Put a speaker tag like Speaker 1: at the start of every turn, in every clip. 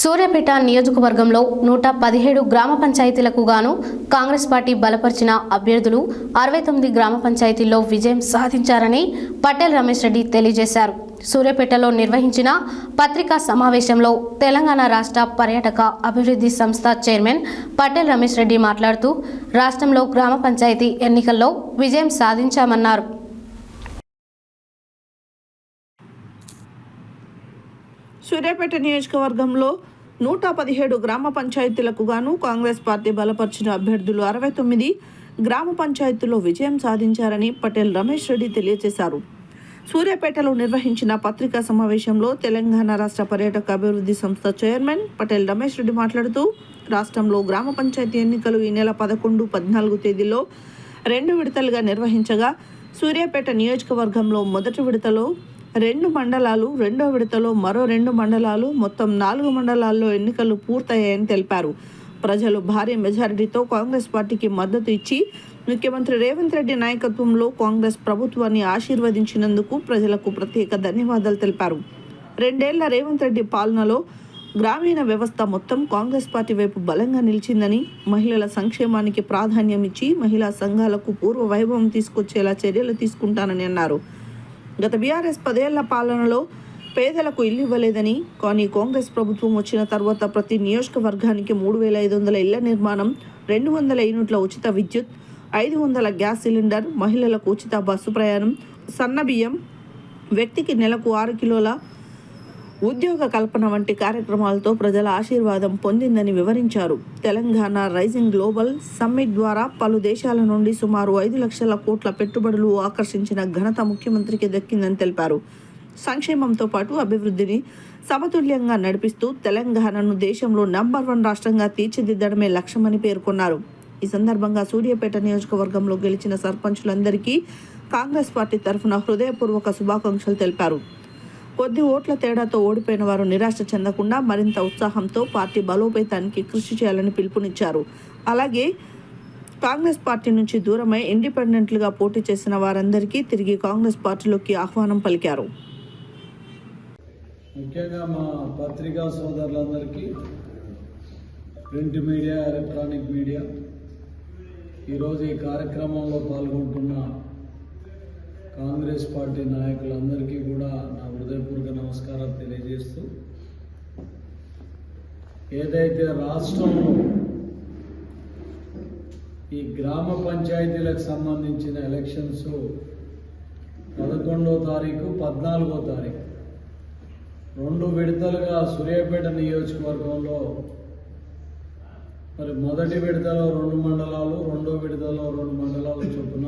Speaker 1: సూర్యాపేట నియోజకవర్గంలో 117 గ్రామ పంచాయతీలకు గాను కాంగ్రెస్ పార్టీ బలపరిచిన అభ్యర్థులు 69 గ్రామ పంచాయతీల్లో విజయం సాధించారని పటేల్ రమేష్ రెడ్డి తెలియజేశారు. సూర్యాపేటలో నిర్వహించిన పత్రికా సమావేశంలో తెలంగాణ రాష్ట్ర పర్యాటక అభివృద్ధి సంస్థ చైర్మన్ పటేల్ రమేష్ రెడ్డి మాట్లాడుతూ రాష్ట్రంలో గ్రామ పంచాయతీ ఎన్నికల్లో విజయం సాధించామన్నారు.
Speaker 2: సూర్యాపేట నియోజకవర్గంలో 117 గ్రామ పంచాయతీలకు గాను కాంగ్రెస్ పార్టీ బలపరిచిన అభ్యర్థులు 69 గ్రామ పంచాయతీల్లో విజయం సాధించారని పటేల్ రమేష్ రెడ్డి తెలియజేశారు. సూర్యాపేటలో నిర్వహించిన పత్రికా సమావేశంలో తెలంగాణ రాష్ట్ర పర్యాటక అభివృద్ధి సంస్థ చైర్మన్ పటేల్ రమేష్ రెడ్డి మాట్లాడుతూ రాష్ట్రంలో గ్రామ పంచాయతీ ఎన్నికలు ఈ నెల 11, 14 తేదీల్లో 2 విడతలుగా నిర్వహించగా సూర్యాపేట నియోజకవర్గంలో మొదటి విడతలో 2 మండలాలు, రెండో విడతలో మరో 2 మండలాలు, మొత్తం 4 మండలాల్లో ఎన్నికలు పూర్తయ్యాయని తెలిపారు. ప్రజలు భారీ మెజారిటీతో కాంగ్రెస్ పార్టీకి మద్దతు ఇచ్చి ముఖ్యమంత్రి రేవంత్ రెడ్డి నాయకత్వంలో కాంగ్రెస్ ప్రభుత్వాన్ని ఆశీర్వదించినందుకు ప్రజలకు ప్రత్యేక ధన్యవాదాలు తెలిపారు. 2 ఏళ్ల రేవంత్ రెడ్డి పాలనలో గ్రామీణ వ్యవస్థ మొత్తం కాంగ్రెస్ పార్టీ వైపు బలంగా నిలిచిందని, మహిళల సంక్షేమానికి ప్రాధాన్యం ఇచ్చి మహిళా సంఘాలకు పూర్వ వైభవం తీసుకొచ్చేలా చర్యలు తీసుకుంటానని అన్నారు. గత బీఆర్ఎస్ 10 ఏళ్ల పాలనలో పేదలకు ఇల్లు ఇవ్వలేదని, కానీ కాంగ్రెస్ ప్రభుత్వం వచ్చిన తర్వాత ప్రతి నియోజకవర్గానికి 3,500 ఇళ్ల నిర్మాణం, 200 యూనిట్ల ఉచిత విద్యుత్, 500 గ్యాస్ సిలిండర్, మహిళలకు ఉచిత బస్సు ప్రయాణం, సన్నబియ్యం, వ్యక్తికి నెలకు 6 కిలోల ఉద్యోగ కల్పన వంటి కార్యక్రమాలతో ప్రజల ఆశీర్వాదం పొందిందని వివరించారు. తెలంగాణ రైజింగ్ గ్లోబల్ సమ్మిట్ ద్వారా పలు దేశాల నుండి సుమారు 5 లక్షల కోట్ల పెట్టుబడులు ఆకర్షించిన ఘనత ముఖ్యమంత్రికి దక్కిందని తెలిపారు. సంక్షేమంతో పాటు అభివృద్ధిని సమతుల్యంగా నడిపిస్తూ తెలంగాణను దేశంలో నంబర్ 1 రాష్ట్రంగా తీర్చిదిద్దడమే లక్ష్యమని పేర్కొన్నారు. ఈ సందర్భంగా సూర్యాపేట నియోజకవర్గంలో గెలిచిన సర్పంచులందరికీ కాంగ్రెస్ పార్టీ తరఫున హృదయపూర్వక శుభాకాంక్షలు తెలిపారు. కొద్ది ఓట్ల తేడాతో ఓడిపోయిన వారు నిరాశ చెందకుండా మరింత ఉత్సాహంతో పార్టీ బలోపేతానికి కృషి చేయాలని పిలుపునిచ్చారు. అలాగే కాంగ్రెస్ పార్టీ నుంచి దూరమై ఇండిపెండెంట్లుగా పోటీ చేసిన వారందరికీ తిరిగి కాంగ్రెస్ పార్టీలోకి ఆహ్వానం పలికారు.
Speaker 3: ముఖ్యంగా మా పత్రికా సోదరులందరికీ, ప్రింట్ మీడియా, ఎలక్ట్రానిక్ మీడియా, ఈరోజు ఈ కార్యక్రమంలో పాల్గొంటున్న కాంగ్రెస్ పార్టీ నాయకులందరికీ కూడా నా హృదయపూర్వక నమస్కారం తెలియజేస్తూ, ఏదైతే రాష్ట్రంలో ఈ గ్రామ పంచాయతీలకు సంబంధించిన ఎలక్షన్స్ 11వ తారీఖు, 14వ తారీఖు 2 విడతలుగా సూర్యాపేట నియోజకవర్గంలో మరి మొదటి విడతలో 2 మండలాలు, రెండో విడతలో 2 మండలాలు చొప్పున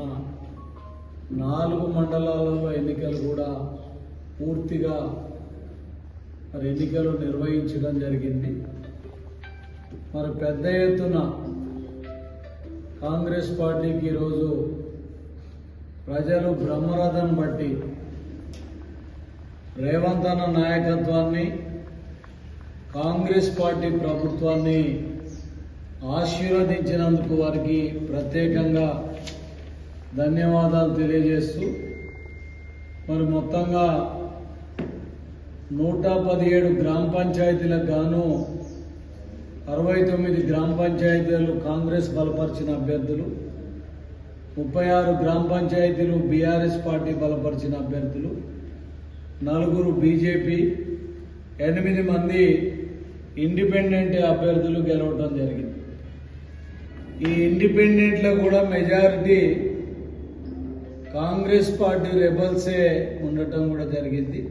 Speaker 3: 4 మండలాలలో ఎన్నికలు కూడా పూర్తిగా మరి ఎన్నికలు నిర్వహించడం జరిగింది. మరి పెద్ద ఎత్తున కాంగ్రెస్ పార్టీకి ఈరోజు ప్రజలు బ్రహ్మరథం బట్టి రేవంత్ అన్న నాయకత్వాన్ని, కాంగ్రెస్ పార్టీ ప్రభుత్వాన్ని ఆశీర్వదించినందుకు వారికి ప్రత్యేకంగా ధన్యవాదాలు తెలియజేస్తూ, మరి మొత్తంగా 117 గ్రామ పంచాయతీలకు గాను 69 గ్రామ పంచాయతీలు కాంగ్రెస్ బలపరిచిన అభ్యర్థులు, 36 గ్రామ పంచాయతీలు బీఆర్ఎస్ పార్టీ బలపరిచిన అభ్యర్థులు, 4 బీజేపీ, 8 మంది ఇండిపెండెంట్ అభ్యర్థులు గెలవడం జరిగింది. ఈ ఇండిపెండెంట్లో కూడా మెజారిటీ కాంగ్రెస్ పార్టీ రెబల్సే ఉండటం కూడా జరిగింది.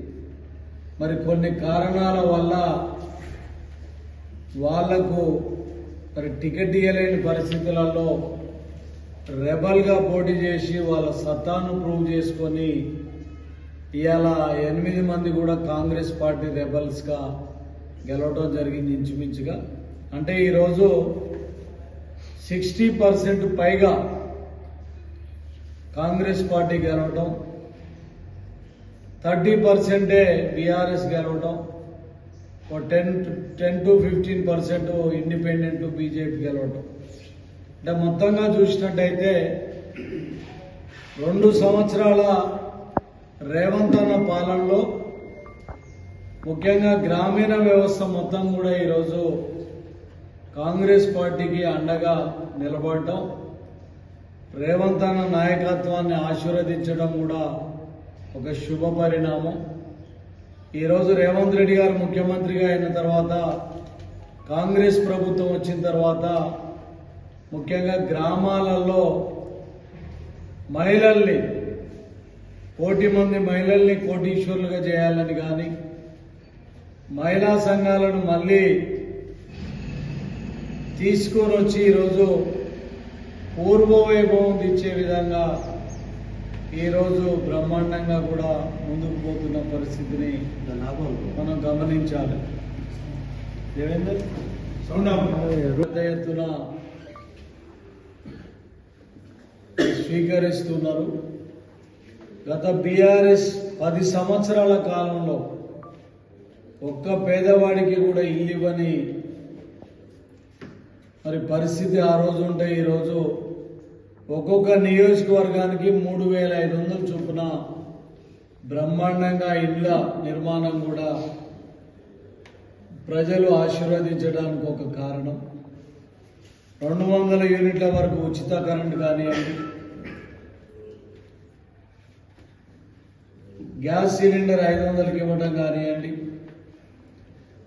Speaker 3: మరి కొన్ని కారణాల వల్ల వాళ్లకు మరి టికెట్ ఇవ్వలేని పరిస్థితులలో రెబల్గా పోటీ చేసి వాళ్ళ సత్తాను ప్రూవ్ చేసుకొని ఇవాళ 8 మంది కూడా కాంగ్రెస్ పార్టీ రెబల్స్గా గెలవడం జరిగింది ఇంచుమించుగా. అంటే ఈరోజు 60% పైగా కాంగ్రెస్ పార్టీ గెలవటం, 30% బీఆర్ఎస్ గెలవటం, 10 to 15% ఇండిపెండెంట్ బీజేపీ గెలవటం. అంటే మొత్తంగా చూసినట్టయితే 2 సంవత్సరాల రేవంత్ అన్న పాలనలో ముఖ్యంగా గ్రామీణ వ్యవస్థ మొత్తం కూడా ఈరోజు కాంగ్రెస్ పార్టీకి అండగా నిలబడటం, రేవంత్ అన్న నాయకత్వాన్ని ఆశీర్వదించడం కూడా ఒక శుభ పరిణామం. ఈరోజు రేవంత్ రెడ్డి గారు ముఖ్యమంత్రిగా అయిన తర్వాత, కాంగ్రెస్ ప్రభుత్వం వచ్చిన తర్వాత ముఖ్యంగా గ్రామాలలో మహిళల్ని 1,000,000 మంది మహిళల్ని కోటీశ్వరులుగా చేయాలని కానీ, మహిళా సంఘాలను మళ్ళీ తీసుకొని వచ్చి ఈరోజు పూర్వవైభవం తెచ్చే విధంగా ఈరోజు బ్రహ్మాండంగా కూడా ముందుకు పోతున్న పరిస్థితిని మనం గమనించాలి. దేవేందర్ పెద్ద ఎత్తున స్వీకరిస్తున్నారు. గత బీఆర్ఎస్ 10 సంవత్సరాల కాలంలో ఒక్క పేదవాడికి కూడా ఇల్లు ఇవ్వని మరి పరిస్థితి ఆ రోజు ఉంటే ఈరోజు ఒక్కొక్క నియోజకవర్గానికి 3,500 చొప్పున బ్రహ్మాండంగా ఇళ్ల నిర్మాణం కూడా ప్రజలు ఆశీర్వదించడానికి ఒక కారణం. 200 యూనిట్ల వరకు ఉచిత కరెంటు కానివ్వండి, గ్యాస్ సిలిండర్ 500కి ఇవ్వడం కానివ్వండి,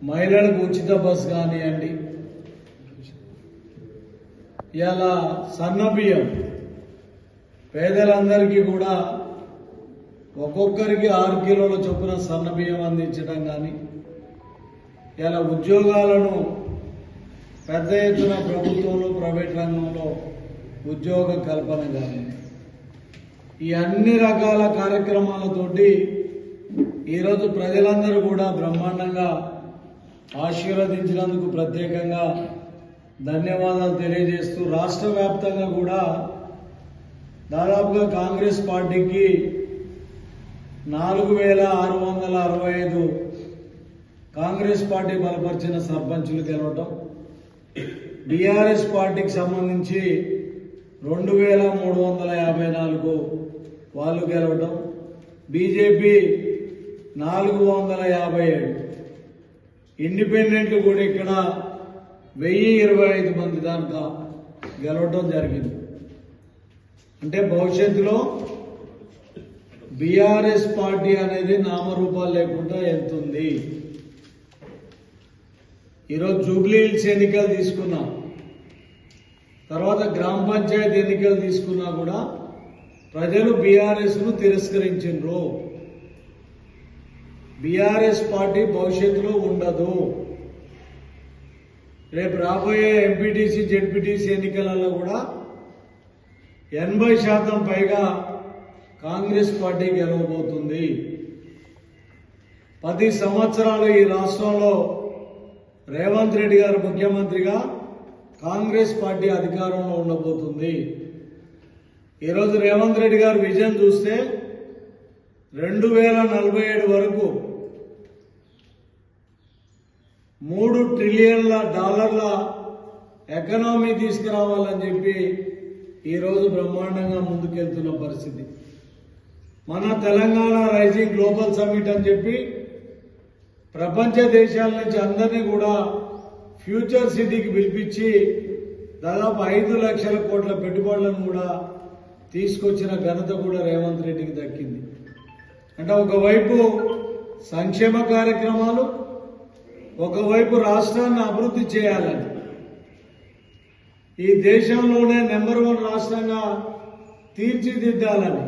Speaker 3: మహిళలకు ఉచిత బస్ కానివ్వండి, ఇలా సన్నబియ్యం పేదలందరికీ కూడా ఒక్కొక్కరికి 6 కిలోల చొప్పున సన్నబియ్యం అందించడం కానీ, ఇలా ఉద్యోగాలను పెద్ద ఎత్తున ప్రభుత్వంలో ప్రైవేట్ రంగంలో ఉద్యోగ కల్పన కానీ, ఈ అన్ని రకాల కార్యక్రమాలతోటి ఈరోజు ప్రజలందరూ కూడా బ్రహ్మాండంగా ఆశీర్వదించినందుకు ప్రత్యేకంగా ధన్యవాదాలు తెలియజేస్తూ, రాష్ట్ర వ్యాప్తంగా కూడా దాదాపుగా కాంగ్రెస్ పార్టీకి 4,665 కాంగ్రెస్ పార్టీ బలపరిచిన సర్పంచులు గెలవటం, బీఆర్ఎస్ పార్టీకి సంబంధించి 2,354 వాళ్ళు గెలవటం, బీజేపీ 457, ఇండిపెండెంట్లు కూడా ఇక్కడ 1,025 మంది దాకా గెలవటం జరిగింది. అంటే భవిష్యత్తులో బీఆర్ఎస్ పార్టీ అనేది నామరూపాలు లేకుండా వెళ్తుంది. ఈరోజు జూబ్లీ హిల్స్ ఎన్నికలు తీసుకున్నాం, తర్వాత గ్రామ పంచాయతీ ఎన్నికలు తీసుకున్నా కూడా ప్రజలు బీఆర్ఎస్ను తిరస్కరించారు. బీఆర్ఎస్ పార్టీ భవిష్యత్తులో ఉండదు. రేపు రాబోయే ఎంపీటీసీ జెడ్పీటీసీ ఎన్నికలలో కూడా 80% పైగా కాంగ్రెస్ పార్టీ గెలవబోతుంది. 10 సంవత్సరాలు ఈ రాష్ట్రంలో రేవంత్ రెడ్డి గారు ముఖ్యమంత్రిగా కాంగ్రెస్ పార్టీ అధికారంలో ఉండబోతుంది. ఈరోజు రేవంత్ రెడ్డి గారు విజన్ చూస్తే 2047 వరకు $3 ట్రిలియన్ల ఎకనామీ తీసుకురావాలని చెప్పి ఈరోజు బ్రహ్మాండంగా ముందుకెళ్తున్న పరిస్థితి. మన తెలంగాణ రైజింగ్ గ్లోబల్ సమ్మిట్ అని చెప్పి ప్రపంచ దేశాల నుంచి అందరినీ కూడా ఫ్యూచర్ సిటీకి పిలిపించి దాదాపు 5 లక్షల కోట్ల పెట్టుబడులను కూడా తీసుకొచ్చిన ఘనత కూడా రేవంత్ రెడ్డికి దక్కింది. అంటే ఒకవైపు సంక్షేమ కార్యక్రమాలు, ఒకవైపు రాష్ట్రాన్ని అభివృద్ధి చేయాలని, ఈ దేశంలోనే నెంబర్ 1 రాష్ట్రంగా తీర్చిదిద్దాలని